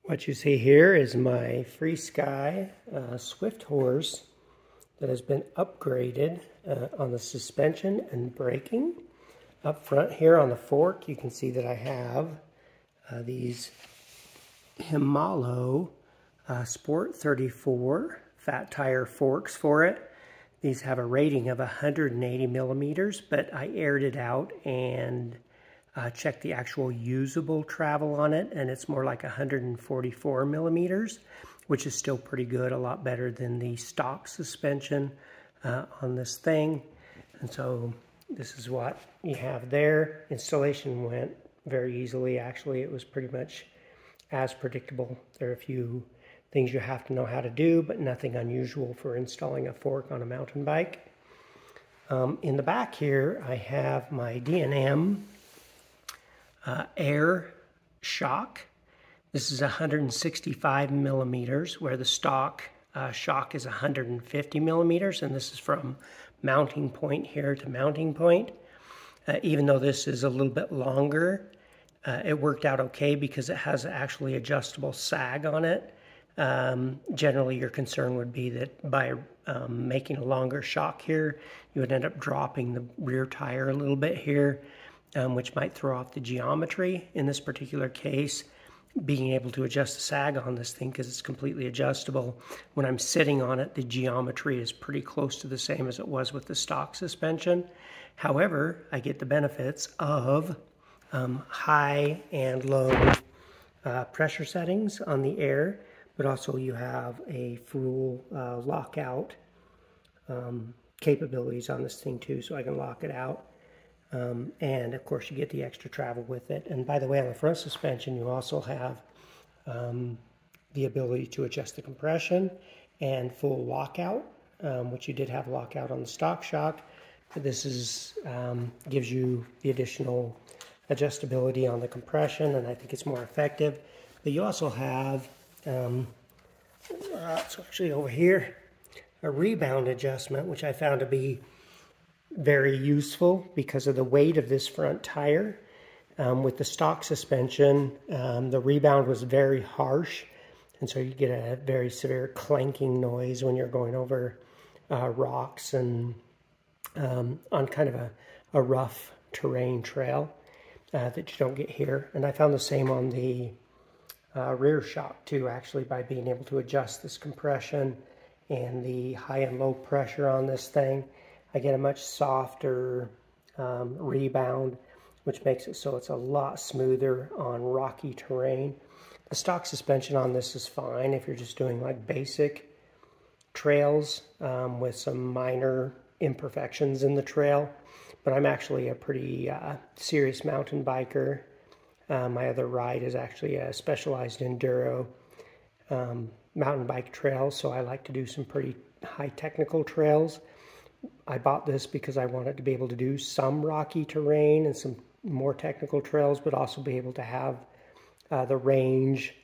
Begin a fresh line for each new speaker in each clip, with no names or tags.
What you see here is my Freesky Swift Horse that has been upgraded on the suspension and braking. Up front here on the fork, you can see that I have these Himalo Sport 34 fat tire forks for it. These have a rating of 180 millimeters, but I aired it out and checked the actual usable travel on it, and it's more like 144 millimeters, which is still pretty good, a lot better than the stock suspension on this thing. And so this is what you have there. Installation went very easily. Actually, it was pretty much as predictable. There are a few things you have to know how to do, but nothing unusual for installing a fork on a mountain bike. In the back here, I have my D&M air shock. This is 165 millimeters, where the stock shock is 150 millimeters, and this is from mounting point here to mounting point. Even though this is a little bit longer, it worked out okay because it has actually adjustable sag on it. Generally, your concern would be that by making a longer shock here, you would end up dropping the rear tire a little bit here, which might throw off the geometry. In this particular case, being able to adjust the sag on this thing, because it's completely adjustable, when I'm sitting on it, the geometry is pretty close to the same as it was with the stock suspension. However, I get the benefits of high and low pressure settings on the air, but also you have a full lockout capabilities on this thing too, so I can lock it out. And of course you get the extra travel with it. And by the way, on the front suspension you also have the ability to adjust the compression and full lockout, which you did have lockout on the stock shock. But this is gives you the additional adjustability on the compression, and I think it's more effective. But you also have it's actually over here, a rebound adjustment, which I found to be very useful because of the weight of this front tire. With the stock suspension, the rebound was very harsh, and so you get a very severe clanking noise when you're going over rocks and on kind of a rough terrain trail that you don't get here. And I found the same on the rear shock too, actually, by being able to adjust this compression and the high and low pressure on this thing. I get a much softer rebound, which makes it so it's a lot smoother on rocky terrain. The stock suspension on this is fine if you're just doing like basic trails with some minor imperfections in the trail, but I'm actually a pretty serious mountain biker. My other ride is actually a specialized enduro mountain bike trail, so I like to do some pretty high technical trails. I bought this because I wanted to be able to do some rocky terrain and some more technical trails, but also be able to have the range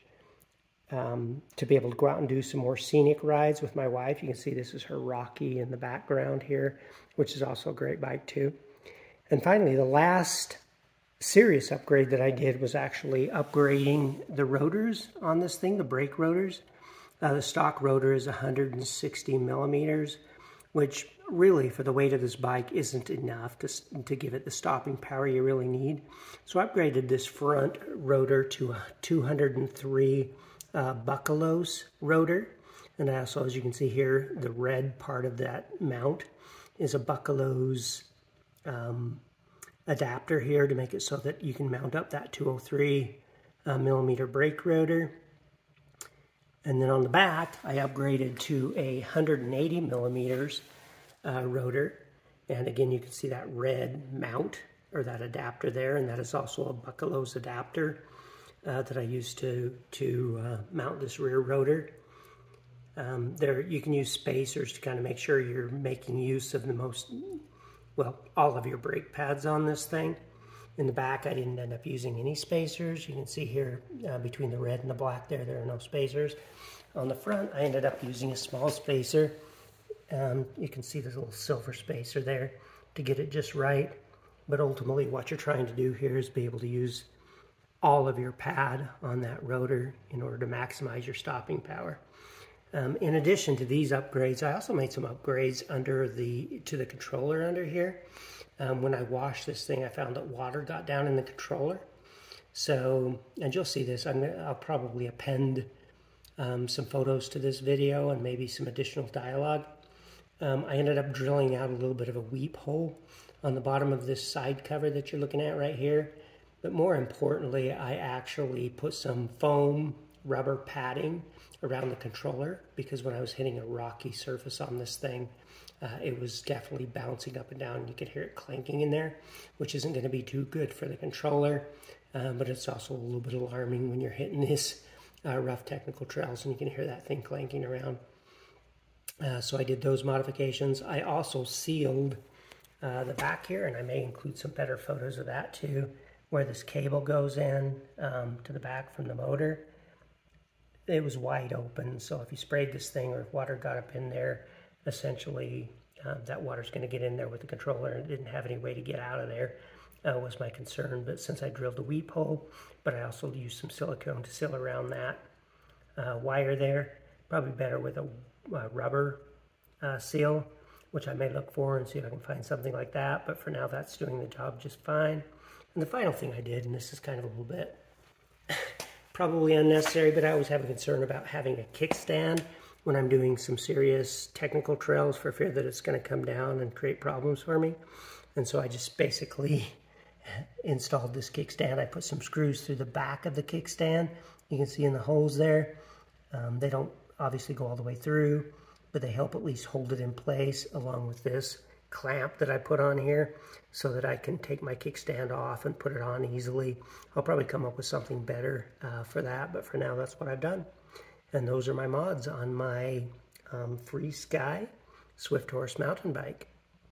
to be able to go out and do some more scenic rides with my wife. You can see this is her Rocky in the background here, which is also a great bike too. And finally, the last serious upgrade that I did was actually upgrading the rotors on this thing, the brake rotors. The stock rotor is 160 millimeters, which really for the weight of this bike isn't enough to give it the stopping power you really need. So I upgraded this front rotor to a 203 Bucklos rotor. And also, as you can see here, the red part of that mount is a Bucklos adapter here to make it so that you can mount up that 203 millimeter brake rotor. And then on the back, I upgraded to a 180 millimeters rotor. And again, you can see that red mount, or that adapter there, and that is also a Bucklos adapter that I used to mount this rear rotor. There, you can use spacers to kind of make sure you're making use of the most, well, all of your brake pads on this thing. In the back, I didn't end up using any spacers. You can see here between the red and the black there are no spacers. On the front, I ended up using a small spacer. You can see this little silver spacer there to get it just right. But ultimately, what you're trying to do here is be able to use all of your pad on that rotor in order to maximize your stopping power. In addition to these upgrades, I also made some upgrades to the controller under here. When I washed this thing, I found that water got down in the controller. So, and you'll see this, I'll probably append some photos to this video and maybe some additional dialogue. I ended up drilling out a little bit of a weep hole on the bottom of this side cover that you're looking at right here. But more importantly, I actually put some foam rubber padding around the controller, because when I was hitting a rocky surface on this thing, it was definitely bouncing up and down. You could hear it clanking in there, which isn't going to be too good for the controller, but it's also a little bit alarming when you're hitting these rough technical trails and you can hear that thing clanking around. So I did those modifications. I also sealed the back here, and I may include some better photos of that too, where this cable goes in to the back from the motor. It was wide open, so if you sprayed this thing or if water got up in there, essentially that water's going to get in there with the controller, and it didn't have any way to get out of there, was my concern. But since I drilled the weep hole, but I also used some silicone to seal around that wire there, probably better with a rubber seal, which I may look for and see if I can find something like that, but for now that's doing the job just fine. And the final thing I did, and this is kind of a little bit probably unnecessary, but I always have a concern about having a kickstand when I'm doing some serious technical trails, for fear that it's going to come down and create problems for me. And so I just basically installed this kickstand. I put some screws through the back of the kickstand. You can see in the holes there. They don't obviously go all the way through, but they help at least hold it in place, along with this clamp that I put on here so that I can take my kickstand off and put it on easily. I'll probably come up with something better for that, but for now that's what I've done. And those are my mods on my Freesky Swift Horse mountain bike.